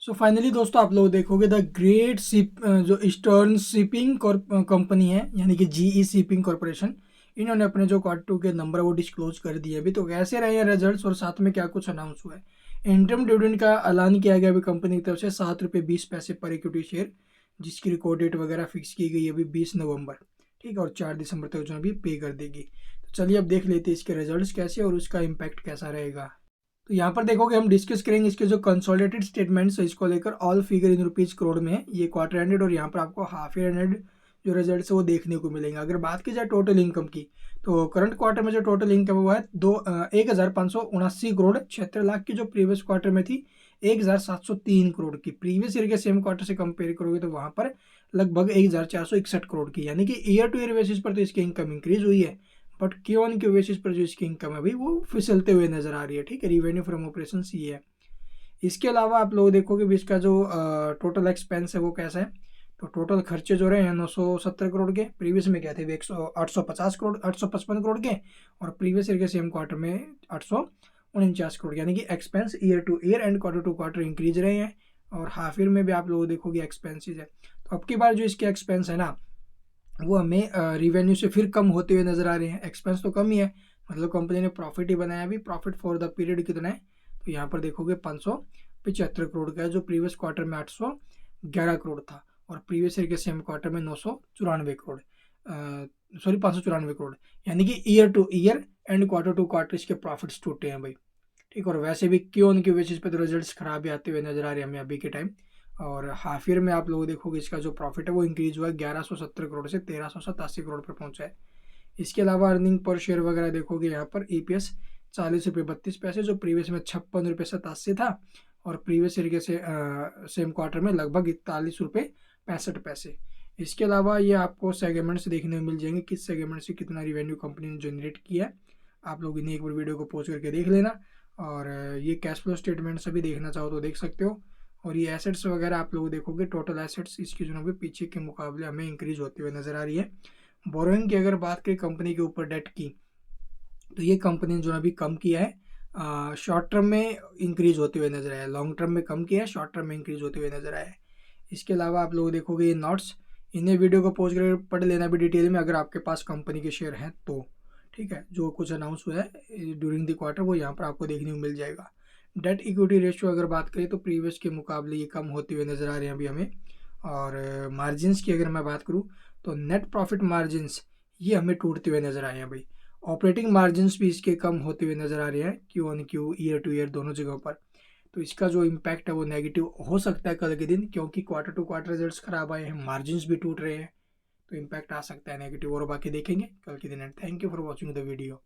So finally दोस्तों आप लोग देखोगे द ग्रेट शिप जो ईस्टर्न शिपिंग कंपनी है यानी कि जीई शिपिंग कॉर्पोरेशन, इन्होंने अपने जो क्वार्टर टू के नंबर वो डिस्क्लोज कर दिए अभी। तो कैसे रहे हैं रिजल्ट्स और साथ में क्या कुछ अनाउंस हुआ है। इंटरम डिविडेंड का ऐलान किया गया अभी कंपनी की तरफ से ₹7.20 पर इक्विटी शेयर, जिसकी रिकॉर्ड डेट वगैरह फिक्स की गई अभी 20 नवंबर, ठीक है, और 4 दिसंबर तक जो अभी पे कर देगी। तो चलिए अब देख लेते हैं इसके रिजल्ट्स कैसे और उसका इम्पैक्ट कैसा रहेगा। तो यहाँ पर देखोगे हम डिस्कस करेंगे इसके जो कंसोलिडेटेड स्टेटमेंट्स है इसको लेकर, all figure in rupees crore में है, ये क्वार्टर एंडेड और यहाँ पर आपको हाफ ईयर एंडेड जो रिजल्ट्स है वो देखने को मिलेंगे। अगर बात की जाए टोटल इनकम की, तो करंट क्वार्टर में जो टोटल इनकम हुआ है 1,579 करोड़ 76 लाख की, जो प्रीवियस क्वार्टर में थी 1,703 करोड़ की। प्रीवियस ईयर के सेम क्वार्टर से कंपेयर करोगे तो वहाँ पर लगभग 1,461 करोड़ की, यानी कि ईयर टू ईयर बेसिस पर तो इसकी इनकम इंक्रीज हुई है, but Q on Q basis पर जो इसकी इनकम है भाई वो फिसलते हुए नजर आ रही है। ठीक है, रिवेन्यू फ्रॉम ऑपरेशन ये है। इसके अलावा आप लोग देखोगे भी इसका जो टोटल एक्सपेंस है वो कैसा है। तो टोटल खर्चे जो रहे हैं 970 करोड़ के, प्रीवियस में क्या थे वो 850 करोड़ 855 करोड़ के, और प्रीवियस ईयर के सेम क्वार्टर में 849 करोड़, यानी कि expense year to year and quarter to quarter increase रहे हैं। और हाफ ईयर में भी आप लोग देखोगे एक्सपेंसेस है। तो अब की बार जो इसके एक्सपेंस है ना, वो हमें रिवेन्यू से फिर कम होते हुए नजर आ रहे हैं। एक्सपेंस तो कम ही है, मतलब कंपनी ने प्रॉफिट ही बनाया। अभी प्रॉफिट फॉर द पीरियड कितना है, तो यहाँ पर देखोगे 575 करोड़ का है, जो प्रीवियस क्वार्टर में 811 करोड़ था, और प्रीवियस ईयर के सेम क्वार्टर में 994 करोड़, सॉरी 594 करोड़, यानी कि year to year and quarter to quarter इसके प्रॉफिट्स टूटे हैं भाई। ठीक, और वैसे भी क्यों उनके बेसिस पे तो रिजल्ट्स खराब ही आते हुए नजर आ रहे हैं हमें अभी के टाइम। और हाफ ईयर में आप लोग देखोगे इसका जो प्रॉफिट है वो इंक्रीज हुआ है 1170 करोड़ से 1387 करोड़ पर पहुंचा है। इसके अलावा अर्निंग पर शेयर वगैरह देखोगे यहाँ पर ईपीएस ₹40.32, जो प्रीवियस में ₹56.87 था, और प्रीवियस ईयर के सेम क्वार्टर में लगभग ₹41.65। इसके अलावा ये आपको सेगमेंट्स देखने को मिल जाएंगे, किस सेगमेंट से कितना रिवेन्यू कंपनी ने जनरेट किया है। आप लोग इन्हें एक बार वीडियो को पॉज करके देख लेना। और ये कैश फ्लो स्टेटमेंट से भी देखना चाहो तो देख सकते हो। और ये एसेट्स वगैरह आप लोग देखोगे, टोटल एसेट्स इसकी जो है पीछे के मुकाबले हमें इंक्रीज होते हुए नजर आ रही है। बोरोइंग की अगर बात करें कंपनी के ऊपर डेट की, तो ये कंपनी ने जो अभी कम किया है, शॉर्ट टर्म में इंक्रीज होते हुए नजर आया है, लॉन्ग टर्म में कम किया है, शॉर्ट टर्म में इंक्रीज होते हुए नजर आया है। इसके अलावा आप लोग देखोगे ये नोट्स, इन्हें वीडियो को पॉज कर पढ़ लेना भी डिटेल में अगर आपके पास कंपनी के शेयर हैं तो। ठीक है, जो कुछ अनाउंस हुआ है ड्यूरिंग द क्वार्टर वो यहाँ पर आपको देखने को मिल जाएगा। डेट इक्विटी रेशियो अगर बात करें तो प्रीवियस के मुकाबले ये कम होते हुए नजर आ रहे हैं अभी हमें। और मार्जिन्स की अगर मैं बात करूँ तो नेट प्रॉफिट मार्जिन्स ये हमें टूटते हुए नजर आए हैं भाई। ऑपरेटिंग मार्जिन्स भी इसके कम होते हुए नजर आ रहे हैं, Q on Q year to year दोनों जगहों पर। तो इसका जो इम्पैक्ट है वो नेगेटिव हो सकता है कल के दिन, क्योंकि क्वार्टर टू क्वार्टर रिजल्ट्स खराब आए हैं, मार्जिन्स भी टूट रहे हैं, तो इम्पैक्ट आ सकता है नेगेटिव। और बाकी देखेंगे कल के दिन। And thank you for watching the video.